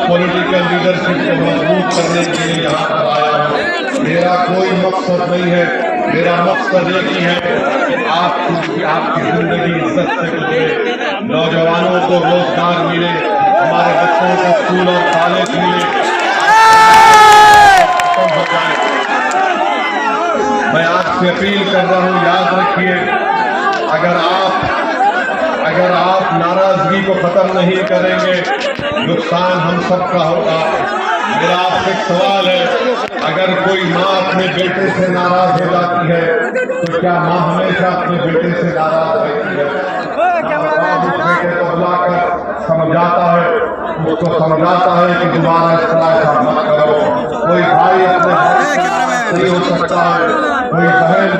Political leadership को मजबूत करने के लिए यहाँ पर आया हूँ। मेरा कोई मकसद नहीं है, मेरा मकसद एक ही है कि आपकी जिंदगी इज्जत से गुजरे, नौजवानों को रोजगार मिले, हमारे बच्चों को स्कूल और कॉलेज मिले। मैं आपसे अपील कर रहा हूँ, याद रखिए, अगर आप नाराजगी को खत्म नहीं करेंगे, नुकसान हम सबका होगा। मेरा आपसे एक सवाल है, अगर कोई माँ अपने बेटे से नाराज हो जाती है तो क्या माँ हमेशा अपने बेटे से नाराज रहती है? बेटे को बुलाकर समझाता है, उसको समझाता है कि दोबारा इस तरह ऐसा मत करो। कोई भाई अपने नहीं हो सकता है, कोई बहन,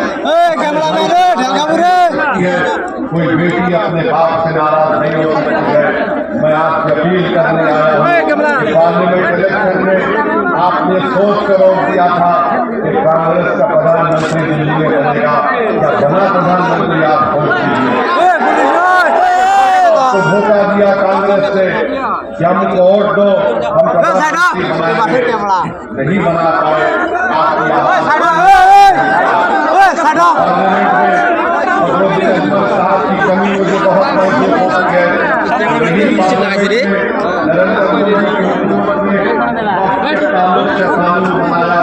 कोई बेटी अपने बाप से नाराज नहीं हो सकती है। मैं आपसे अपील करने आया हूँ, पार्लियामेंट इलेक्शन में आपने सोच कर रोक दिया था कि कांग्रेस का प्रधानमंत्री दिल्ली में बनेगा, या बना प्रधानमंत्री आप सोच लीजिए। तो धोखा दिया कांग्रेस ने कि हमको वोट दो, हम प्रधानमंत्री नहीं बना पाए। साहब की कमी मुझे बहुत महसूस होती है। नरेंद्र मोदी की हुकूमत ने ताल्लुक से कानून बनाया,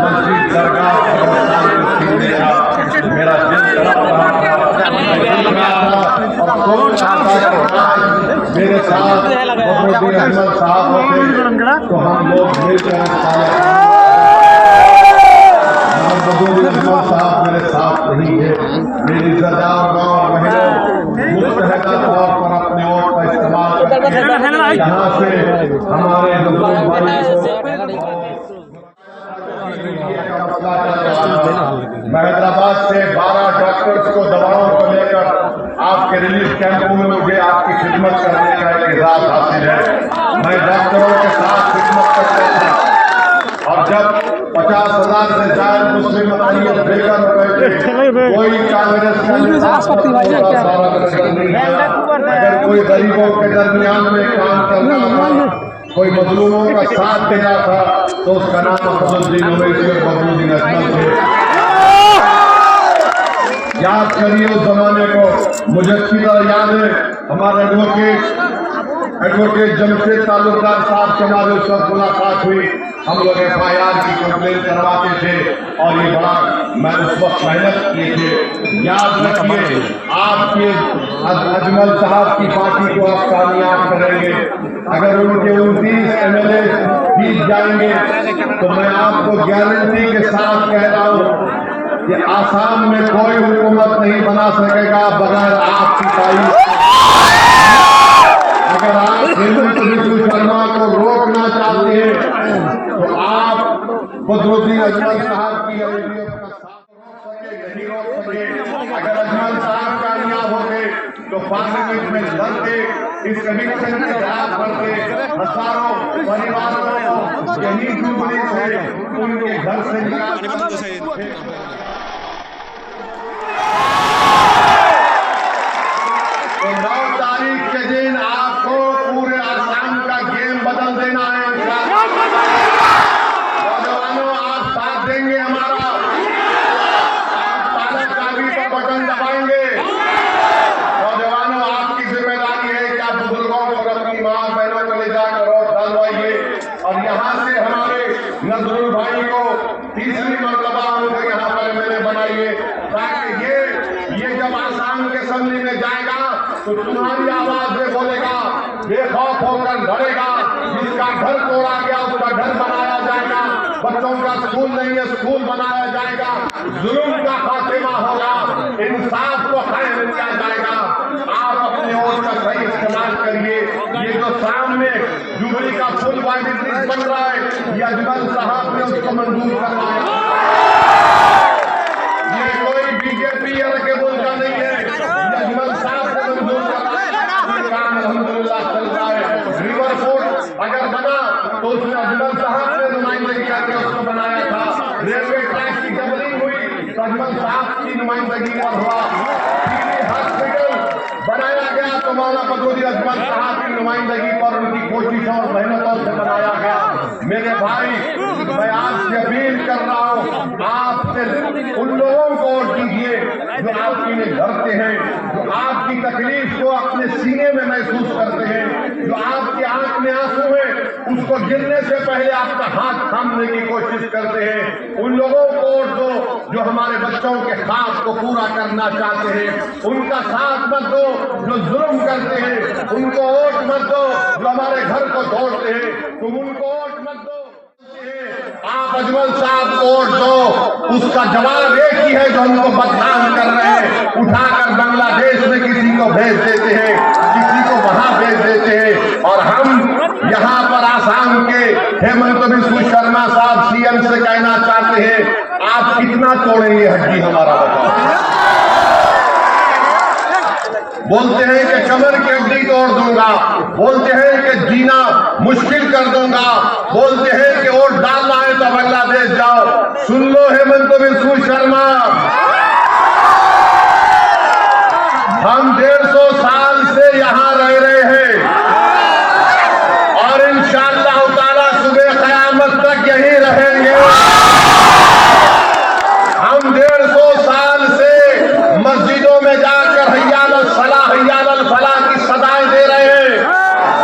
मस्जिद दरगाह मेरा दिल तड़प रहा था, मेरे साथ मोहम्मद अहमद साहब होते तो हम लोग मिलकर साहब मेरे साथ नहीं है। मेरी सरदार गाँव महिला मुस्तहका तौर पर अपने वोट का इस्तेमाल करके यहाँ से हमारे मैं हैदराबाद से 12 डॉक्टर्स को दवाओं को लेकर आपके रिलीफ कैंपों में मुझे आपकी खिदमत करने का एक एजाज हासिल है। मैं डॉक्टरों के साथ खिदमत करता था और जब 50,000 से ज्यादा मुस्लिम बेघर हो गए थे, कोई कांग्रेस का अगर कोई गरीबों के दरमियान में काम करना था, कोई मजलूमों का साथ देना था, तो उसका नाम फजलुद्दीन ओवैसी और फजलुद्दीन अजमल थे। याद करिए उस जमाने को। मुझे अच्छी तरह याद है, हमारे एडवोकेट जमशेद तालुकदार साहब से हमारे उस वक्त मुलाकात हुई। हम लोग FIR की कंप्लेन करवाते थे और ये बड़ा मैं उस वक्त मेहनत किए थे। याद रखिए, आपके अजमल साहब की पार्टी को आप कामयाब करेंगे। अगर उनके 29 MLA जीत जाएंगे तो मैं आपको गारंटी के साथ कह रहा हूँ कि आसाम में कोई हुकूमत नहीं बना सकेगा बगैर आपकी तारीफ। अगर आप हेमंत बिस्व शर्मा को रोकना चाहते हैं तो आप फजलुद्दीन अजमल साहब की नहीं रोक सके। अगर अजमल साहब कामयाब होते तो पार्लियामेंट में लड़ते, इस कमीशन के खिलाफ करते, हजारों परिवारों को यही जुबली से उनके घर से निकाल। तो 9 तारीख के दिन आपको पूरे आसाम का गेम बदल देना है। नौजवानों, आप साथ देंगे हमारा, आप ताला चाबी का बटन दबाएंगे। नौजवानों, आपकी जिम्मेदारी है कि आप बुजुर्गों को अपनी माँ बहनों को ले जाकर वोट डलवाइए और यहाँ से हमारे नजरुल भाई को तीसरी मरतबा उनको यहाँ पर मैंने बनाइए, ताकि ये जब आसाम के असेंबली में जाएगा तो तुम्हारी आवाज में बोलेगा, बेखौफ होकर लड़ेगा। जिसका घर तोड़ा गया उसका घर बनाया जाएगा, बच्चों का स्कूल नहीं है स्कूल बनाया जाएगा, जुल्म का खात्मा होगा, इंसाफ को कायम किया जाएगा। आप अपने वोट का सही इस्तेमाल करिए। ये जो सामने जुबली का फुल वाइड ब्रिज बन रहा है, ये अजमल साहब ने उसको मंजूर करवाया। ये कोई बीजेपी के बोल का नहीं है, अजमल साहब ने मंजूर करवाया। काम अल्हम्दुलिल्लाह चल रहा है। रिवर फोर्ट अगर बना तो उसमें अजमल साहब ने नुमाइंदगी करके उसको बनाया था। रेलवे ट्रैक की डबलिंग हुई तो अजमल साहब की नुमाइंदगी पर हुआ। हॉस्पिटल बनाया गया तो मौलाना फजलुद्दीन अजमल साहब की नुमाइंदगी पर, उनकी कोशिशों और मेहनतों से बनाया गया। मेरे भाई, मैं आपसे अपील कर रहा हूँ, आपसे उन लोगों को वोट दीजिए जो आपकी में लड़ते हैं, जो आपकी तकलीफ को अपने सीने में महसूस करते हैं, जो आपकी आंख में आंसू है उसको गिरने से पहले आपका हाथ थामने की कोशिश करते हैं। उन लोगों को वोट दो जो हमारे बच्चों के ख्वाब को पूरा करना चाहते हैं। उनका साथ मत दो जो जुल्म करते हैं, उनको वोट मत दो जो हमारे घर को तोड़ते हैं, तुम उनको वोट मत दो। आप अजमल साहब को वोट दो, उसका जवाब एक ही है जो हमको बदनाम कर रहे हैं, उठाकर बांग्लादेश में किसी को भेज देते हैं, किसी को वहां भेज देते हैं। और हम यहाँ पर आसाम के हेमंत बिस्व शर्मा साहब CM से कहना चाहते हैं, आप कितना तोड़ेंगे हड्डी हमारा बताओ। बोलते हैं कि कमर की हड्डी तोड़ दूंगा, बोलते हैं कि जीना मुश्किल कर दूंगा, बोलते हैं कि वोट डालना है तो बांग्लादेश जाओ। सुन लो हेमंत बिस्व शर्मा, हम 150 साल से यहाँ रह रहे हैं और इंशाअल्लाह ताला सुबह क़यामत तक यहीं रहेंगे। हम 150 साल से मस्जिदों में जाकर हय्या अल सलाह हय्या अल फलाह की सदाएं दे रहे हैं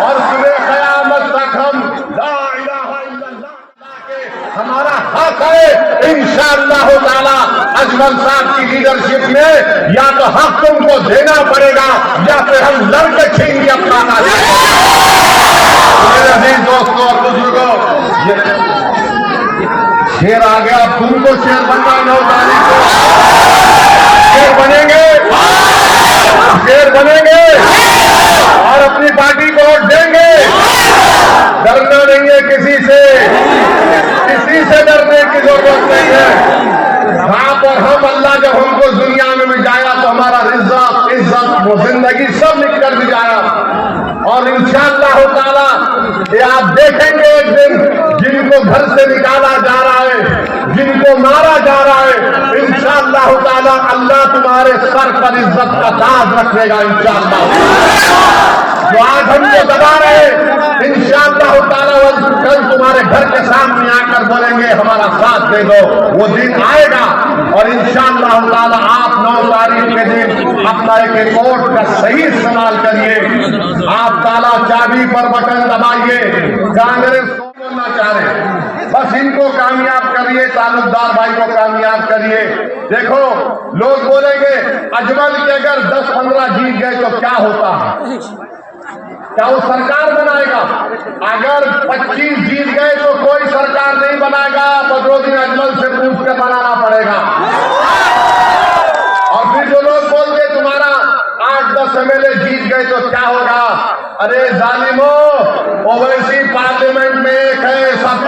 और सुबह क़यामत तक हम ला इलाहा इल्लल्लाह के हमारा हक है। इंशाअल्लाह ताला अजमल साहब की लीडरशिप में या तो हक तुमको देना पड़ेगा या फिर हम लड़के छीन के अपना मेरे अजीज दोस्तों और बुजुर्गों, शेर आ गया, तुमको शेर बनना 9 तारीख को शेर बनेंगे, शेर बनेंगे और अपनी पार्टी को वोट देंगे। डरना नहीं है किसी से डरने की जरूरत नहीं है। वहां पर हम अल्लाह जब हमको दुनिया में मिटाया तो हमारा रिज़्क़ इज्जत वो जिंदगी सब लिख कर भी जाया। और इंशाअल्लाह ताला ये आप देखेंगे एक दिन जिनको घर से निकाला जा रहा है, जिनको मारा जा रहा है, इंशाअल्लाह ताला अल्लाह तुम्हारे सर पर इज्जत का ताज रखेगा इंशाअल्लाह। जो आज हमको दबा रहे, इंशाअल्लाह ताला कल तुम्हारे घर के सामने आकर बोलेंगे हमारा साथ दे दो। वो दिन आएगा और इंशाअल्लाह ताला आप 9 तारीख के दिन अपना एक रिकॉर्ड का सही इस्तेमाल करिए। आप ताला चाबी पर बटन दबाइए। कांग्रेस को बोलना चाह रहे, बस इनको कामयाब करिए, तालुकदार भाई को कामयाब करिए। देखो लोग बोलेंगे अजमल के अगर 10-15 जीत गए तो क्या होता है, क्या वो सरकार बनाएगा? अगर 25 जीत गए तो कोई सरकार नहीं बनाएगा, बदरुद्दीन अजमल से पूछ के बनाना पड़ेगा। और फिर जो लोग बोलते तुम्हारा 8-10 MLA जीत गए तो क्या होगा? अरे जालिमो, ओवैसी पार्लियामेंट में एक है, सब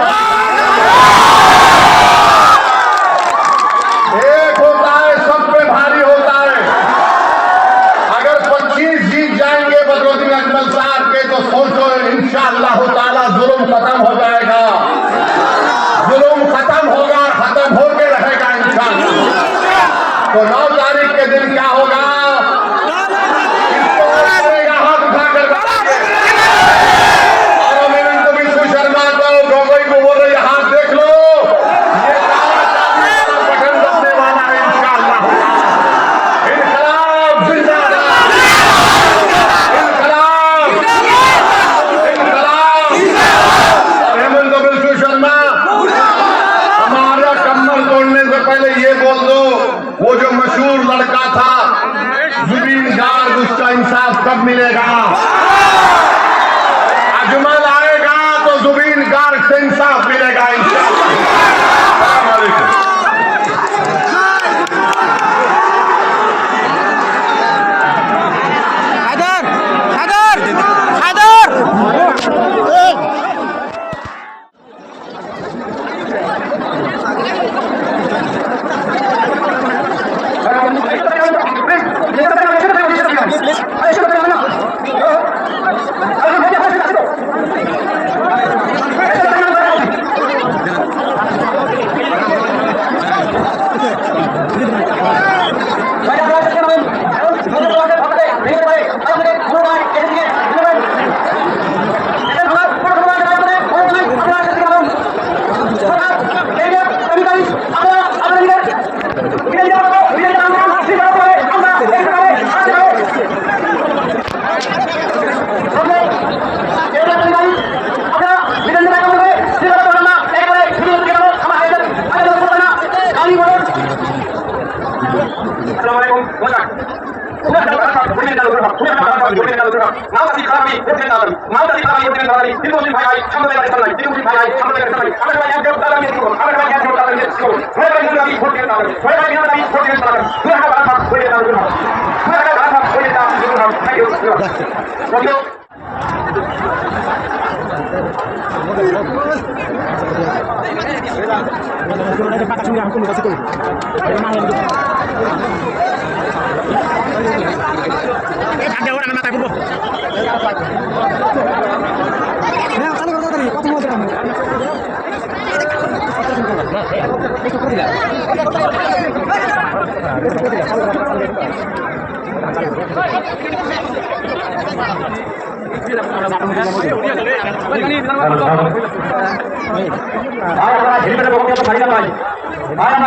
एक होता है, सब पे भारी होता है। अगर 25 जीत जाएंगे बदरुद्दीन अजमल साहब के तो सोचो इंशाअल्लाह ताला जुल्म खत्म हो जाएगा, जुल्म खत्म होगा, खत्म होके रहेगा इंशाअल्लाह। तो 9 तारीख के दिन क्या होगा? हाथ उठाकर और मेरे तो विष्णु शर्मा को गोगोई को बोल रहे हाथ देख लो, ये बटन दबने वाला है इंशाअल्लाह। इनकलाब जिंदाबाद, इनकलाब इनकलाब। हेमंत विष्णु शर्मा, हमारा कम्बल तोड़ने से पहले ये बोल दो, वो जो मशहूर लड़का था जुबीन गार्ग, उसका इंसाफ कब मिलेगा? अजमल आएगा तो जुबीन गार्ग से इंसाफ मिलेगा इंशाअल्लाह। अस्सलाम वालेकुम।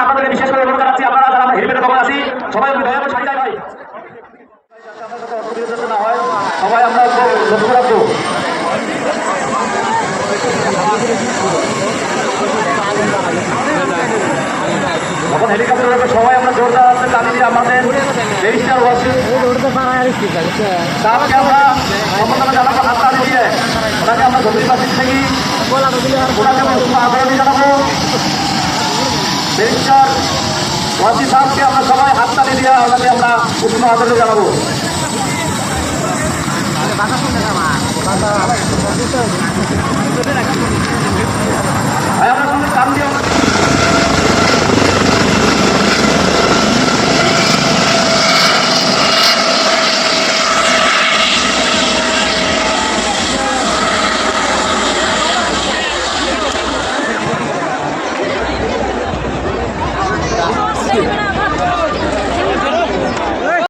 আপনাদের বিশেষ করে অনুরোধ জানাচ্ছি আপনারা যারা আমরা হেলমেটে কখন আছি সবাই দয়া করে সারি ভাই না হয় সবাই আমরা লক্ষ্য রাখবো। এখন হেলিকপ্টার সবাই আমরা জোরদার আসতে চালিয়ে দিয়ে আমাদের রেজিস্টার তাকে আমরা সম্পূর্ণ জানাবো হাত তালি দিয়ে ওনাকে আমরা গভীরবাসী থেকে ওনাকে আগ্রহী জানাবো। রেজিস্টার ওয়াসি সাহেবকে আমরা সবাই হাত তালি দিয়ে ওনাকে আমরা উষ্ণ আদর জানাবো।